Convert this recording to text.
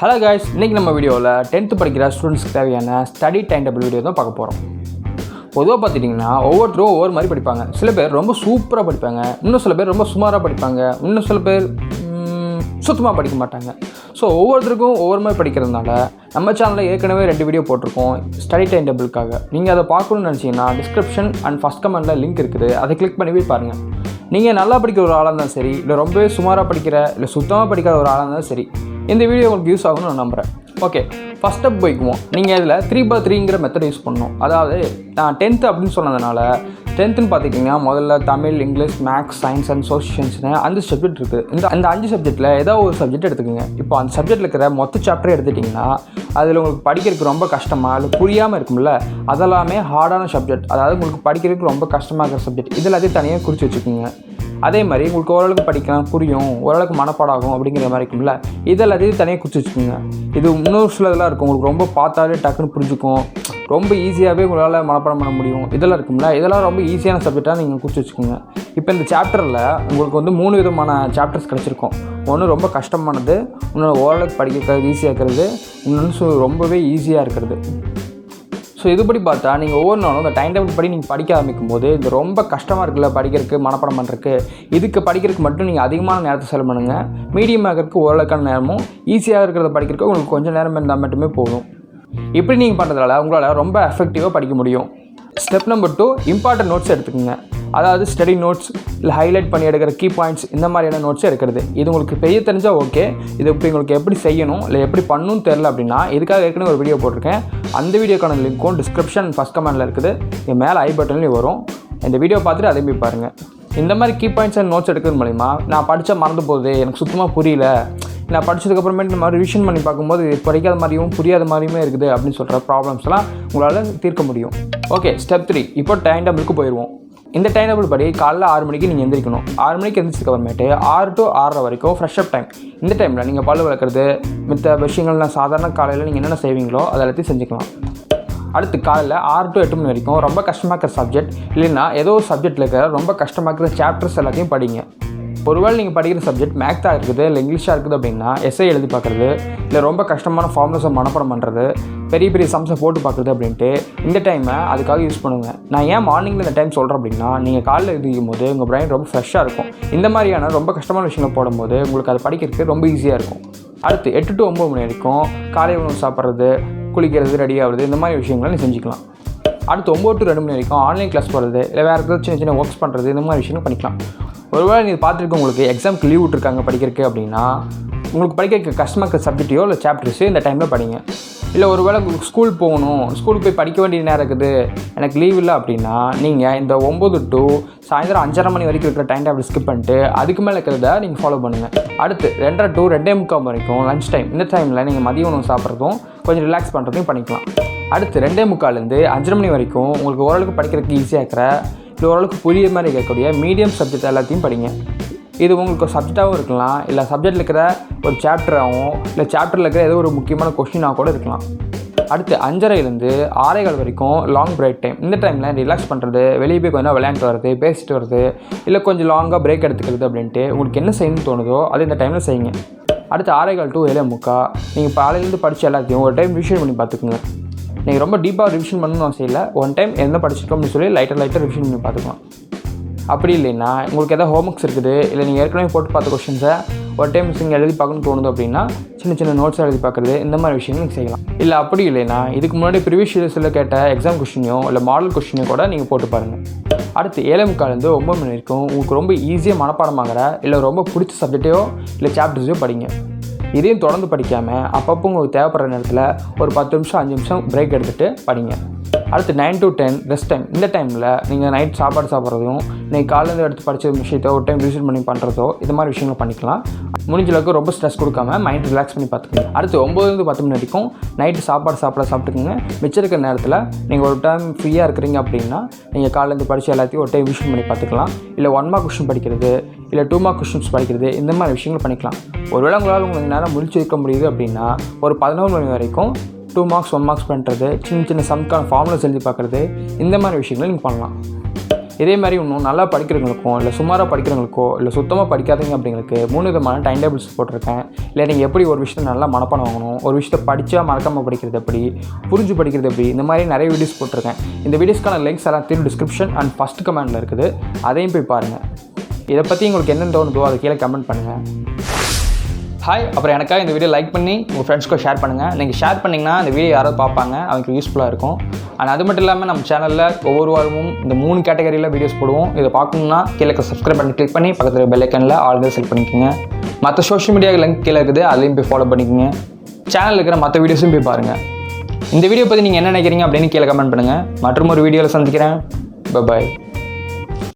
Hello guys, இன்றைக்கி நம்ம வீடியோவில் 10th படிக்கிற ஸ்டூடெண்ட்ஸ்க்கு தேவையான ஸ்டடி டைம் டேபிள் வீடியோ தான் பார்க்க போகிறோம். பொதுவாக பார்த்துட்டிங்கன்னா ஒவ்வொருத்தரும் ஒவ்வொரு மாதிரி படிப்பாங்க. சில பேர் ரொம்ப சூப்பராக படிப்பாங்க, இன்னும் சில பேர் ரொம்ப சுமாராக படிப்பாங்க, இன்னும் சில பேர் சுத்தமாக படிக்க மாட்டாங்க. ஸோ ஒவ்வொருத்தருக்கும் ஒவ்வொரு மாதிரி படிக்கிறதுனால நம்ம சேனலில் ஏற்கனவே 2 வீடியோ போட்டிருக்கோம் ஸ்டடி டைம் டேபிளுக்காக. நீங்கள் அதை பார்க்கணுன்னு நினச்சிங்கன்னா டிஸ்கிரிப்ஷன் அண்ட் ஃபஸ்ட் கமெண்ட்டில் லிங்க் இருக்குது, அதை கிளிக் பண்ணி போய் பாருங்கள். நீங்கள் நல்லா படிக்கிற ஒரு ஆளாக இருந்தாலும் சரி, இல்லை ரொம்பவே சுமாராக படிக்கிற இல்லை சுத்தமாக படிக்கிற ஒரு ஆளாக இருந்தாலும் சரி, இந்த வீடியோ உங்களுக்கு யூஸ் ஆகும்னு நான் நம்புகிறேன். ஓகே, ஃபஸ்ட் ஸ்டெப் போய்க்குவோம். நீங்கள் இதில் 3x3ங்கிற மெத்தட் யூஸ் பண்ணணும். அதாவது நான் 10th அப்படின்னு சொன்னதுனால 10th பார்த்துக்கிட்டிங்கன்னா முதல்ல Tamil, English, maths, science and சோஷியல்ஸ்னு 5 சப்ஜெக்ட் இருக்குது. இந்த 5 சப்ஜெக்ட்டில் ஏதாவது ஒரு சப்ஜெக்ட் எடுத்துக்கோங்க. இப்போ அந்த சப்ஜெக்ட்டில் இருக்கிற மொத்த சாப்டரே எடுத்துட்டிங்கன்னா அதில் உங்களுக்கு படிக்கிறதுக்கு ரொம்ப கஷ்டமாக இல்லை புரியாமல் இருக்கும்ல, அதெல்லாமே ஹார்டான சப்ஜெக்ட். அதாவது உங்களுக்கு படிக்கிறதுக்கு ரொம்ப கஷ்டமாக இருக்கிற சப்ஜெக்ட், இது எல்லாத்தையும் தனியாக குறித்து வச்சுக்கோங்க. அதே மாதிரி உங்களுக்கு ஓரளவுக்கு படிக்கலாம், புரியும், ஓரளவுக்கு மனப்பாடாகும் அப்படிங்கிற மாதிரி இருக்கும்ல, இதெல்லாத்தையும் தனியாக குறித்து வச்சுக்கோங்க. இது இன்னொரு சில இதெல்லாம் இருக்கும், உங்களுக்கு ரொம்ப பார்த்தாலே டக்குன்னு புரிஞ்சுக்கும், ரொம்ப ஈஸியாகவே உங்களால் மனப்பாடம் பண்ண முடியும், இதெல்லாம் இருக்கும்ல, இதெல்லாம் ரொம்ப ஈஸியான சப்ஜெக்டாக நீங்கள் குறித்து வச்சுக்கோங்க. இப்போ இந்த சாப்டரில் உங்களுக்கு வந்து 3 விதமான சாப்டர்ஸ் கிடச்சிருக்கும். ஒன்று ரொம்ப கஷ்டமானது, இன்னொன்று ஓரளவுக்கு படிக்கிறது ஈஸியாக இருக்கிறது, இன்னொன்று ரொம்பவே ஈஸியாக இருக்கிறது. ஸோ இதுபடி பார்த்தா நீங்கள் ஒவ்வொரு நாளும் இந்த டைம் டேபிள் படி நீங்கள் படிக்க ஆரம்பிக்கும் போது இது ரொம்ப கஷ்டமாக இருக்குல்ல படிக்கிறதுக்கு, மனப்பாடம் பண்ணுறதுக்கு, இதுக்கு படிக்கிறதுக்கு மட்டும் நீங்கள் அதிகமான நேரத்தை செலவு பண்ணுங்கள். மீடியமாக இருக்கிறதுக்கு ஓரளவுக்கான நேரமும், ஈஸியாக இருக்கிறத படிக்கிறதுக்கு உங்களுக்கு கொஞ்சம் நேரம் இருந்தால் மட்டுமே போதும். இப்படி நீங்கள் பண்ணுறதால உங்களால் ரொம்ப எஃபெக்டிவாக படிக்க முடியும். ஸ்டெப் நம்பர் 2, இம்பார்ட்டன்ட் நோட்ஸ் எடுத்துக்கோங்க. அதாவது ஸ்டடி நோட்ஸ் இல்லை ஹைலைட் பண்ணி எடுக்கிற கீ பாயிண்ட்ஸ், இந்த மாதிரியான நோட்ஸ் எடுக்கிறது. இது உங்களுக்கு பெரிய தெரிஞ்சால் ஓகே. இது இப்போ உங்களுக்கு எப்படி செய்யணும் இல்லை எப்படி பண்ணணும்னு தெரில அப்படின்னா இதுக்காக ஏற்கனவே ஒரு வீடியோ போட்டிருக்கேன். அந்த வீடியோக்கான லிங்க்கும் டிஸ்கிரிப்ஷன் ஃபஸ்ட் கமெண்ட்டில் இருக்குது, இது மேலே ஐ பட்டன்லேயும் வரும். இந்த வீடியோ பார்த்துட்டு அதே போய் பாருங்கள். இந்த மாதிரி கீ பாயிண்ட்ஸ் அண்ட் நோட்ஸ் எடுக்கிறது மூலிமா நான் படித்தா மறந்து போகுது, எனக்கு சுத்தமாக புரியல, நான் படித்ததுக்கப்புறமேட்டு இந்த மாதிரி ரிவிஷன் பண்ணி பார்க்கும்போது படிக்காத மாதிரியும் புரியாத மாதிரியுமே இருக்குது அப்படின்னு சொல்கிற ப்ராப்ளம்ஸ்லாம் உங்களால் தீர்க்க முடியும். ஓகே, ஸ்டெப் 3, இப்போ டைம் டேபிளுக்கு போயிடுவோம். இந்த டைம் டேபிள் படி காலைல 6 மணிக்கு நீங்கள் எந்திரிக்கணும். 6 மணிக்கு எந்திரிச்சதுக்கப்புறமேட்டு 6 to 6:30 வரைக்கும் ஃப்ரெஷ் அப் டைம். இந்த டைமில் நீங்கள் பல் விளக்குறது, மித்த விஷயங்கள்லாம் சாதாரண காலையில் நீங்கள் என்னென்ன செய்வீங்களோ அதை எல்லாத்தையும் செஞ்சுக்கலாம். அடுத்து காலையில் 6 to 8 மணி வரைக்கும் ரொம்ப கஷ்டமாக இருக்கிற சப்ஜெக்ட் இல்லைன்னா ஏதோ ஒரு சப்ஜெக்டில் இருக்கிற ரொம்ப கஷ்டமாக இருக்கிற சாப்டர்ஸ் எல்லாத்தையும் படிங்க. ஒருவேளை நீங்கள் படிக்கிற சப்ஜெக்ட் மேக்ஸாக இருக்குது இல்லை இங்கிலீஷாக இருக்குது அப்படின்னா எஸ்ஐ எழுதி பார்க்குறது, இல்லை ரொம்ப கஷ்டமான ஃபார்முலாஸை மனப்பாடம் பண்ணுறது, பெரிய பெரிய சம்ஸை போட்டு பார்க்குறது அப்படின்ட்டு இந்த டைமை அதுக்காக யூஸ் பண்ணுங்கள். நான் ஏன் மார்னிங்கில் இந்த டைம் சொல்கிறேன் அப்படின்னா நீங்கள் காலையில் எழுதிக்கும் போது உங்கள் பிரைன் ரொம்ப ஃப்ரெஷ்ஷாக இருக்கும். இந்த மாதிரியான ரொம்ப கஷ்டமான விஷயங்களை போடும்போது உங்களுக்கு அதை படிக்கிறதுக்கு ரொம்ப ஈஸியாக இருக்கும். அடுத்து 8 to 9 மணி வரைக்கும் காலை உணவு சாப்பிட்றது, குளிக்கிறது, ரெடி ஆகுறது, இந்த மாதிரி விஷயங்களை நீ செஞ்சுக்கலாம். அடுத்து 9 to 2 மணி வரைக்கும் ஆன்லைன் கிளாஸ் போகிறது, இல்லை வேறு ஏதாவது சின்ன சின்ன ஒர்க்ஸ் பண்ணுறது, இந்த மாதிரி விஷயங்கள் பண்ணிக்கலாம். ஒருவேளை நீங்கள் பார்த்துருக்க உங்களுக்கு எக்ஸாமுக்கு லீவ் விட்டுருக்காங்க படிக்கிறதுக்கு அப்படின்னா உங்களுக்கு படிக்க கஷ்டமாக இருக்கிற சப்ஜெக்டையோ இல்லை சாப்டர்ஸோ இந்த டைமில் படிங்க. இல்லை ஒருவேளை உங்களுக்கு ஸ்கூல் போகணும், ஸ்கூலுக்கு போய் படிக்க வேண்டிய நேரம் இருக்குது, எனக்கு லீவ் இல்லை அப்படின்னா நீங்கள் இந்த 9 to சாயந்தரம் 5:30 மணி வரைக்கும் இருக்கிற டைம் டேபிள் ஸ்கிப் பண்ணிட்டு அதுக்கு மேலே இருக்கிறத நீங்கள் ஃபாலோ பண்ணுங்கள். அடுத்து 2:30 to 2:45 வரைக்கும் லஞ்ச் டைம். இந்த டைமில் நீங்கள் மதிய உணவு சாப்பிட்றதும் கொஞ்சம் ரிலாக்ஸ் பண்ணுறதையும் பண்ணிக்கலாம். அடுத்து 2:45 5:30 மணி வரைக்கும் உங்களுக்கு ஓரளவுக்கு படிக்கிறதுக்கு ஈஸியாக இருக்கிற இல்லை ஓரளவுக்கு புரிய மாதிரி இருக்கக்கூடிய மீடியம் சப்ஜெக்ட் எல்லாத்தையும் படிங்க. இது உங்களுக்கு ஒரு சப்ஜெக்டாகவும் இருக்கலாம், இல்லை சப்ஜெக்டில் இருக்கிற ஒரு சாப்டராகவும், இல்லை சாப்டரில் இருக்கிற ஏதோ ஒரு முக்கியமான கொஸ்டினாக கூட இருக்கலாம். அடுத்து 5:30 6:15 வரைக்கும் லாங் பிரேக் டைம். இந்த டைமில் ரிலாக்ஸ் பண்ணுறது, வெளியே போய் கொஞ்சம் விளையாண்டு வர்றது, பேசிட்டு வர்றது, இல்லை கொஞ்சம் லாங்காக பிரேக் எடுத்துக்கிறது அப்படின்ட்டு உங்களுக்கு என்ன செய்யணும்னு தோணுதோ அது இந்த டைமில் செய்யுங்க. அடுத்து 6:15 to 7:45 நீங்கள் காலையிலேருந்து படித்த எல்லாத்தையும் ஒரு டைம் ரிவிஷன் பண்ணி பார்த்துக்குங்க. நீங்கள் ரொம்ப டீப்பாக ரிவிஷன் பண்ணணும்னு அவசியம் இல்லை, ஒன் டைம் என்ன படிச்சிருக்கோம் அப்படின்னு சொல்லி லைட்டாக ரிவிஷன் பண்ணி பார்த்துக்கலாம். அப்படி இல்லைன்னா உங்களுக்கு எதாவது ஹோம்ஒர்க்ஸ் இருக்குது, இல்லை நீங்கள் ஏற்கனவே போட்டு பார்த்த கொஷின்ஸை ஒரு டைம் நீங்கள் எழுதி பார்க்கணும்னு தோணுது அப்படின்னா சின்ன சின்ன நோட்ஸை எழுதி பார்க்குறது, இந்த மாதிரி விஷயங்கள் நீங்கள் செய்யலாம். இல்லை அப்படி இல்லைன்னா இதுக்கு முன்னாடி ப்ரீவியஸ் இயர்ஸில் கேட்ட எக்ஸாம் கொஷினையோ இல்லை மாடல் கொஷினையோ கூட நீங்கள் போட்டு பாருங்கள். அடுத்து 7:45 9 மணி வரைக்கும் உங்களுக்கு ரொம்ப ஈஸியாக மனப்பாடமாகிற இல்லை ரொம்ப பிடிச்ச சப்ஜெக்டையோ இல்லை சாப்டர்ஸையோ படிங்க. இதையும் தொடர்ந்து படிக்காமல் அப்பப்போ உங்களுக்கு தேவைப்படுற நேரத்தில் ஒரு 10 நிமிஷம் 5 நிமிஷம் பிரேக் எடுத்துகிட்டு படிங்க. அடுத்து 9 to 10 ரெஸ்ட் டைம். இந்த டைமில் நீங்கள் நைட் சாப்பாடு சாப்பிட்றதும், நீங்கள் காலையில் எடுத்து படித்த விஷயத்தை ஒரு டைம் ரிவிஷன் பண்ணி பண்ணுறதோ, இது மாதிரி விஷயங்கள் பண்ணிக்கலாம். முடிஞ்ச அளவுக்கு ரொம்ப ஸ்ட்ரெஸ் கொடுக்காம மைண்ட் ரிலாக்ஸ் பண்ணி பார்த்துக்கோங்க. அடுத்து 9 to 10 மணி வரைக்கும் நைட்டு சாப்பிட்டுக்குங்க. மிச்சம் இருக்கிற நேரத்தில் நீங்கள் ஒரு டைம் ஃப்ரீயாக இருக்கிறீங்க அப்படின்னா நீங்கள் காலையிலேருந்து படித்த எல்லாத்தையும் ஒரு டைம் ரிவிஷன் பண்ணி பார்த்துக்கலாம். இல்லை 1 mark கொஷின் படிக்கிறது, இல்லை 2 mark கொஷின்ஸ் படிக்கிறது, இந்த மாதிரி விஷயங்கள் பண்ணிக்கலாம். ஒருவேளை உங்களால் உங்களுக்கு நேரம் முடிச்சு வைக்க முடியுது அப்படின்னா ஒரு 11 மணி வரைக்கும் 2 marks 1 marks பண்ணுறது, சின்ன சின்ன சம்க்கான ஃபார்முலாஸ் எழுதி பார்க்குறது, இந்த மாதிரி விஷயங்களை நீங்கள் பண்ணலாம். இதே மாதிரி இன்னும் நல்லா படிக்கிறவங்களுக்கும் இல்லை சுமாராக படிக்கிறவங்களுக்கோ இல்லை சுத்தமாக படிக்காதீங்க அப்படிங்களுக்கு 3 விதமான டைம் டேபிள்ஸ் போட்டிருக்கேன். இல்லை நீங்கள் எப்படி ஒரு விஷயத்தை நல்லா மனப்பாடம் வாங்கணும், ஒரு விஷயத்தை படித்தா மறக்காமல் படிக்கிறது எப்படி, புரிஞ்சு படிக்கிறது எப்படி, இந்த மாதிரி நிறைய வீடியோஸ் போட்டிருக்கேன். இந்த வீடியோஸ்க்கான லிங்க்ஸ் எல்லாம் டிஸ்கிரிப்ஷன் அண்ட் ஃபஸ்ட் கமெண்டில் இருக்குது. அதையும் போய் பாருங்கள். இதை பற்றி உங்களுக்கு என்ன தோணுதோ அதை கீழே கமெண்ட் பண்ணுங்கள். ஹாய். அப்புறம் எனக்காக இந்த வீடியோ லைக் பண்ணி உங்கள் ஃப்ரெண்ட்ஸ்க்கு ஷேர் பண்ணுங்கள். நீங்கள் ஷேர் பண்ணிங்கன்னா இந்த வீடியோ யாராவது பார்ப்பாங்க, அவங்களுக்கு யூஸ்ஃபுல்லாக இருக்கும். அண்ட் அது மட்டும் இல்லாமல் நம்ம சேனலில் ஒவ்வொரு வாரமும் இந்த 3 கேட்டகரியில் வீடியோஸ் போடுவோம். இதை பார்க்கணுன்னா கீழே சப்ஸ்கிரைப் பண்ணி கிளிக் பண்ணி பக்கத்தில் பெல் ஐக்கனில் ஆல்ரெடி செலக்ட் பண்ணிக்கோங்க. மற்ற சோஷியல் மீடியா லிங்க் கீழே இருக்குது, அதையும் போய் ஃபாலோ பண்ணிக்கோங்க. சேனலில் இருக்கிற மற்ற வீடியோஸும் போய் பாருங்கள். இந்த வீடியோ பற்றி நீங்கள் என்ன நினைக்கிறீங்க அப்படின்னு கீழே கமெண்ட் பண்ணுங்கள். மற்றும் ஒரு வீடியோவில் சந்திக்கிறேன். பை.